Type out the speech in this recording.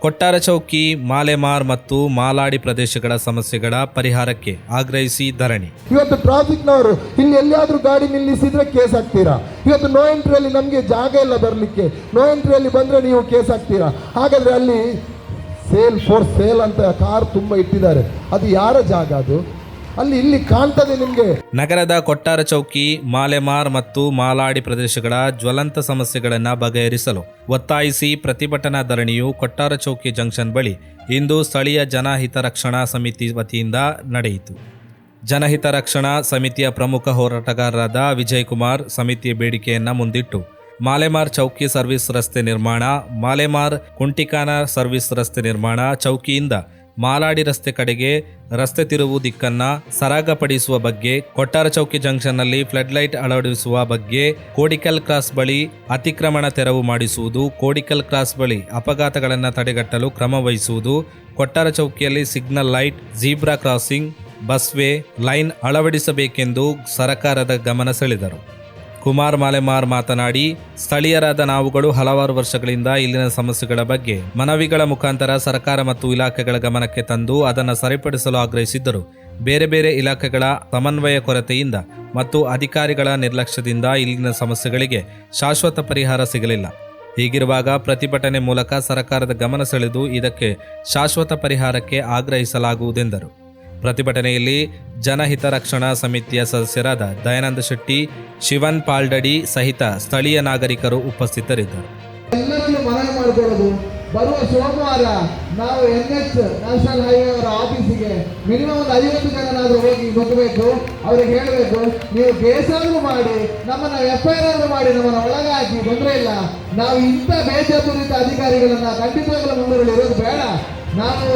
ಕೊಟ್ಟಾರ ಚೌಕಿ, ಮಾಲೆಮಾರ್ ಮತ್ತು ಮಾಲಾಡಿ ಪ್ರದೇಶಗಳ ಸಮಸ್ಯೆಗಳ ಪರಿಹಾರಕ್ಕೆ ಆಗ್ರಹಿಸಿ ಧರಣಿ. ಇವತ್ತು ಟ್ರಾಫಿಕ್ನವರು ಇಲ್ಲಿ ಎಲ್ಲಿಯಾದ್ರೂ ಗಾಡಿ ನಿಲ್ಲಿಸಿದ್ರೆ ಕೇಸ್ ಹಾಕ್ತೀರಾ. ಇವತ್ತು ನೋ ಎಂಟ್ರಿಯಲ್ಲಿ ನಮಗೆ ಜಾಗ ಇಲ್ಲ ಬರಲಿಕ್ಕೆ, ನೋ ಎಂಟ್ರಿಯಲ್ಲಿ ಬಂದರೆ ನೀವು ಕೇಸ್ ಹಾಕ್ತೀರಾ. ಹಾಗಾದರೆ ಅಲ್ಲಿ ಸೇಲ್ ಫಾರ್ ಸೇಲ್ ಅಂತ ಕಾರ್ ತುಂಬ ಇಟ್ಟಿದ್ದಾರೆ, ಅದು ಯಾರ ಜಾಗ? ಅದು ಇಲ್ಲಿ ಕಾಣ್ತದೆ ನಿಮಗೆ. ನಗರದ ಕೊಟ್ಟಾರ ಚೌಕಿ, ಮಾಲೆಮಾರ್ ಮತ್ತು ಮಾಲಾಡಿ ಪ್ರದೇಶಗಳ ಜ್ವಲಂತ ಸಮಸ್ಯೆಗಳನ್ನು ಬಗೆಹರಿಸಲು ಒತ್ತಾಯಿಸಿ ಪ್ರತಿಭಟನಾ ಧರಣಿಯು ಕೊಟ್ಟಾರ ಚೌಕಿ ಜಂಕ್ಷನ್ ಬಳಿ ಇಂದು ಸ್ಥಳೀಯ ಜನಹಿತ ರಕ್ಷಣಾ ಸಮಿತಿ ವತಿಯಿಂದ ನಡೆಯಿತು. ಜನಹಿತ ರಕ್ಷಣಾ ಸಮಿತಿಯ ಪ್ರಮುಖ ಹೋರಾಟಗಾರರಾದ ವಿಜಯ್ ಕುಮಾರ್ ಸಮಿತಿಯ ಬೇಡಿಕೆಯನ್ನು ಮುಂದಿಟ್ಟು ಮಾಲೆಮಾರ್ ಚೌಕಿ ಸರ್ವಿಸ್ ರಸ್ತೆ ನಿರ್ಮಾಣ, ಮಾಲೆಮಾರ್ ಕುಂಟಿಕಾನ ಸರ್ವಿಸ್ ರಸ್ತೆ ನಿರ್ಮಾಣ, ಚೌಕಿಯಿಂದ ಮಾಲಾಡಿ ರಸ್ತೆ ಕಡೆಗೆ ರಸ್ತೆ ತಿರುವು ದಿಕ್ಕನ್ನು ಸರಾಗಪಡಿಸುವ ಬಗ್ಗೆ, ಕೊಟ್ಟಾರ ಚೌಕಿ ಜಂಕ್ಷನ್ನಲ್ಲಿ ಫ್ಲಡ್ ಲೈಟ್ ಅಳವಡಿಸುವ ಬಗ್ಗೆ, ಕೋಡಿಕಲ್ ಕ್ರಾಸ್ ಬಳಿ ಅತಿಕ್ರಮಣ ತೆರವು ಮಾಡಿಸುವುದು, ಕೋಡಿಕಲ್ ಕ್ರಾಸ್ ಬಳಿ ಅಪಘಾತಗಳನ್ನು ತಡೆಗಟ್ಟಲು ಕ್ರಮ ವಹಿಸುವುದು, ಕೊಟ್ಟಾರ ಚೌಕಿಯಲ್ಲಿ signal light, zebra crossing, busway line ಅಳವಡಿಸಬೇಕೆಂದು ಸರ್ಕಾರದ ಗಮನ ಸೆಳೆದರು. ಕುಮಾರ್ ಮಾಲೆಮಾರ್ ಮಾತನಾಡಿ, ಸ್ಥಳೀಯರಾದ ನಾವುಗಳು ಹಲವಾರು ವರ್ಷಗಳಿಂದ ಇಲ್ಲಿನ ಸಮಸ್ಯೆಗಳ ಬಗ್ಗೆ ಮನವಿಗಳ ಮುಖಾಂತರ ಸರ್ಕಾರ ಮತ್ತು ಇಲಾಖೆಗಳ ಗಮನಕ್ಕೆ ತಂದು ಅದನ್ನು ಸರಿಪಡಿಸಲು ಆಗ್ರಹಿಸಿದ್ದರು. ಬೇರೆ ಬೇರೆ ಇಲಾಖೆಗಳ ಸಮನ್ವಯ ಕೊರತೆಯಿಂದ ಮತ್ತು ಅಧಿಕಾರಿಗಳ ನಿರ್ಲಕ್ಷ್ಯದಿಂದ ಇಲ್ಲಿನ ಸಮಸ್ಯೆಗಳಿಗೆ ಶಾಶ್ವತ ಪರಿಹಾರ ಸಿಗಲಿಲ್ಲ. ಹೀಗಿರುವಾಗ ಪ್ರತಿಭಟನೆ ಮೂಲಕ ಸರ್ಕಾರದ ಗಮನ ಸೆಳೆದು ಇದಕ್ಕೆ ಶಾಶ್ವತ ಪರಿಹಾರಕ್ಕೆ ಆಗ್ರಹಿಸಲಾಗುವುದೆಂದರು. ಪ್ರತಿಭಟನೆಯಲ್ಲಿ ಜನಹಿತ ರಕ್ಷಣಾ ಸಮಿತಿಯ ಸದಸ್ಯರಾದ ದಯಾನಂದ ಶೆಟ್ಟಿ, ಶಿವನ್ ಪಾಲ್ಡಡಿ ಸಹಿತ ಸ್ಥಳೀಯ ನಾಗರಿಕರು ಉಪಸ್ಥಿತರಿದ್ದರು. ಎಲ್ಲರನ್ನು ಮನವಿ ಮಾಡಿಕೊಳ್ಳೋದು, ಬರುವ ಸೋಮವಾರ ನಾವು NH ನ್ಯಾಷನಲ್ ಹೈವೇ ಅವರ ಆಫೀಸಿಗೆ ಮಿನಿಮಮ್ 50 ಜನನಾದರೂ ಹೋಗಿ ನುಗ್ಗಬೇಕು. ಅವ್ರಿಗೆ ಹೇಳಬೇಕು, ನೀವು ಕೇಸಾದರೂ ಮಾಡಿ, ನಮ್ಮನ್ನು FIR ಆದರೂ ಮಾಡಿ, ನಮ್ಮನ್ನು ಒಳಗಾಗಿ ತೊಂದರೆ ಇಲ್ಲ. ನಾವು ಇಂಥ ಬೇಜಾತುರಿತ ಅಧಿಕಾರಿಗಳನ್ನ ಖಂಡಿತವಾಗಲೂ ಮುಂದುವರಿಯೋದು ಬೇಡ. ನಾವು